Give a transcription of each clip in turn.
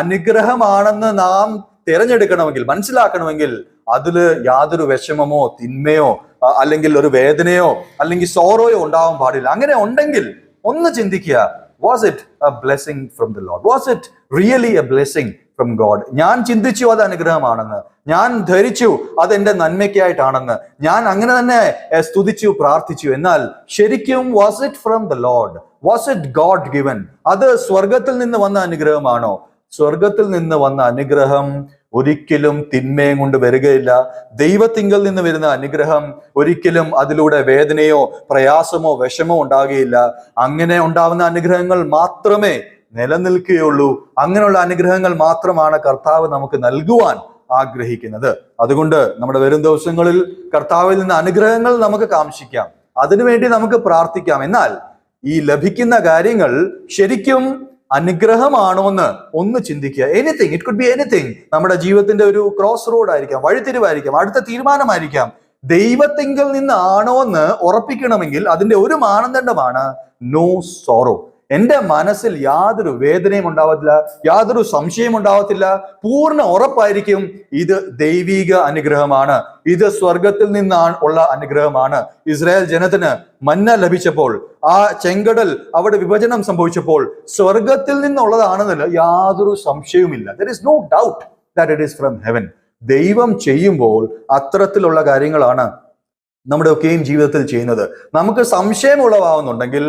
അനുഗ്രഹമാണെന്ന് നാം തിരഞ്ഞെടുക്കണമെങ്കിൽ, മനസ്സിലാക്കണമെങ്കിൽ അതില് യാതൊരു വിഷമമോ തിന്മയോ അല്ലെങ്കിൽ ഒരു വേദനയോ അല്ലെങ്കിൽ സോറോയോ ഉണ്ടാവാൻ പാടില്ല. അങ്ങനെ ഉണ്ടെങ്കിൽ ഒന്ന് ചിന്തിക്കുക, was it A blessing from the Lord? Was it really A blessing from God? ഞാൻ ചിന്തിച്ചു അത് അനുഗ്രഹമാണെന്ന്, ഞാൻ ധരിച്ചു അതെന്റെ നന്മയ്ക്കായിട്ടാണെന്ന്, ഞാൻ അങ്ങനെ തന്നെ സ്തുതിച്ചു പ്രാർത്ഥിച്ചു. എന്നാൽ ശരിക്കും was it from the Lord? Was it God given? അത് സ്വർഗത്തിൽ നിന്ന് വന്ന അനുഗ്രഹമാണോ? സ്വർഗത്തിൽ നിന്ന് വന്ന അനുഗ്രഹം ഒരിക്കലും തിന്മയും കൊണ്ട് വരികയില്ല. ദൈവത്തിങ്കൽ നിന്ന് വരുന്ന അനുഗ്രഹം ഒരിക്കലും അതിലൂടെ വേദനയോ പ്രയാസമോ വിഷമോ ഉണ്ടാകുകയില്ല. അങ്ങനെ ഉണ്ടാവുന്ന അനുഗ്രഹങ്ങൾ മാത്രമേ നിലനിൽക്കുകയുള്ളൂ. അങ്ങനെയുള്ള അനുഗ്രഹങ്ങൾ മാത്രമാണ് കർത്താവ് നമുക്ക് നൽകുവാൻ ആഗ്രഹിക്കുന്നത്. അതുകൊണ്ട് നമ്മുടെ വരും ദിവസങ്ങളിൽ കർത്താവിൽ നിന്ന് അനുഗ്രഹങ്ങൾ നമുക്ക് കാംക്ഷിക്കാം, അതിനുവേണ്ടി നമുക്ക് പ്രാർത്ഥിക്കാം. എന്നാൽ ഈ ലഭിക്കുന്ന കാര്യങ്ങൾ ശരിക്കും അനുഗ്രഹമാണോ എന്ന് ഒന്ന് ചിന്തിക്കുക. Anything, it could be anything. നമ്മുടെ ജീവിതത്തിന്റെ ഒരു ക്രോസ് റോഡ് ആയിരിക്കാം, വഴിത്തിരിവായിരിക്കാം, അടുത്ത തീരുമാനമായിരിക്കാം. ദൈവത്തിങ്കൽ നിന്നാണോ എന്ന് ഉറപ്പിക്കണമെങ്കിൽ അതിന്റെ ഒരു മാനദണ്ഡമാണ് നോ സോറോ. എന്റെ മനസ്സിൽ യാതൊരു വേദനയും ഉണ്ടാവത്തില്ല, യാതൊരു സംശയം ഉണ്ടാവത്തില്ല. പൂർണ്ണ ഉറപ്പായിരിക്കും ഇത് ദൈവിക അനുഗ്രഹമാണ്, ഇത് സ്വർഗത്തിൽ നിന്നാണ് ഉള്ള അനുഗ്രഹമാണ്. ഇസ്രായേൽ ജനത്തിന് മന്ന ലഭിച്ചപ്പോൾ, ആ ചെങ്കടൽ അവിടെ വിഭജനം സംഭവിച്ചപ്പോൾ സ്വർഗത്തിൽ നിന്നുള്ളതാണെന്നതിൽ യാതൊരു സംശയവുമില്ല. There is no doubt that it is from heaven. ദൈവം ചെയ്യുമ്പോൾ അത്തരത്തിലുള്ള കാര്യങ്ങളാണ് നമ്മുടെ ഒക്കെയും ജീവിതത്തിൽ ചെയ്യുന്നത്. നമുക്ക് സംശയം ഉളവാകുന്നുണ്ടെങ്കിൽ,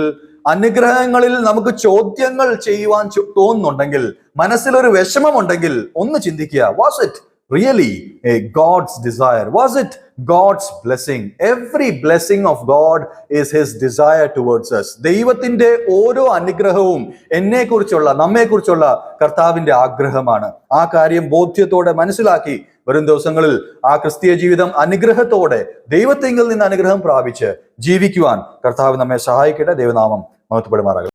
അനുഗ്രഹങ്ങളിൽ നമുക്ക് ചോദ്യങ്ങൾ ചെയ്യുവാൻ തോന്നുന്നുണ്ടെങ്കിൽ, മനസ്സിലൊരു വിഷമമുണ്ടെങ്കിൽ ഒന്ന് ചിന്തിക്കുക, was it really a God's desire? Was it God's blessing? Every blessing of God is his desire towards us. ദൈവത്തിന്റെ ഓരോ അനുഗ്രഹവും എന്നെക്കുറിച്ചുള്ള, നമ്മെക്കുറിച്ചുള്ള കർത്താവിന്റെ ആഗ്രഹമാണ്. ആ കാര്യം ബോധ്യത്തോടെ മനസ്സിലാക്കി വരും ദിവസങ്ങളിൽ ആ ക്രിസ്തീയ ജീവിതം അനുഗ്രഹത്തോടെ ദൈവത്തിങ്കിൽ നിന്ന് അനുഗ്രഹം പ്രാപിച്ച് ജീവിക്കുവാൻ കർത്താവ് നമ്മെ സഹായിക്കട്ടെ. ദൈവനാമം മഹത്വപ്പെടുമാറാകട്ടെ.